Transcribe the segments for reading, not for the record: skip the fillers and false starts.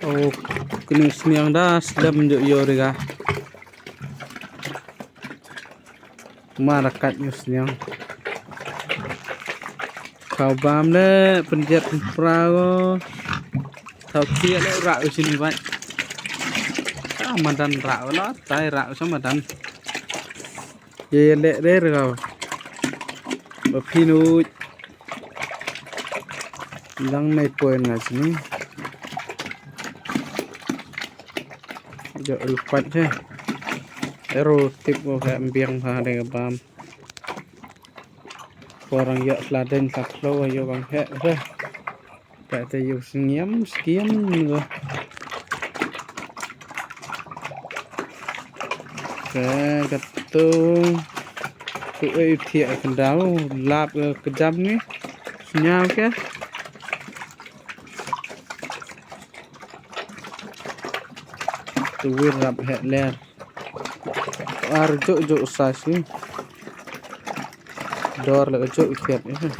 Oh, kini seniang dah sudah menjuk yo dega. Marakat yo seniang. Kau bam le penjat prago. Tau kia le rak sini ban. Madan rak lah, tai rak sama madan. Ye le re kau. Bapinu lang mai poin ngai sini. Jo lupat je. Ero tip ko kayak ambiang ha de bam. Orang ya seladen saklo ayo bang he dah. Tak ada yo senyam sekian go. Ketung tụi ấy thiện phần đáo lạp cái dăm ấy nhau kia tụi lạp hẹn lên ar chỗ chỗ sai xí đor là chỗ thiệt ấy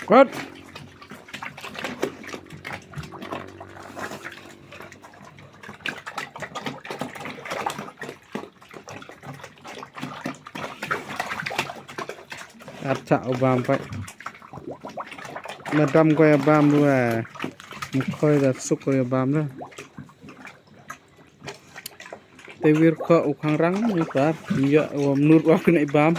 quát áp chạo bám vậy mà đâm coi bám luôn à khơi là xúc coi bám đó tây việt kho khang răng như vậy giờ nút vào cái này bám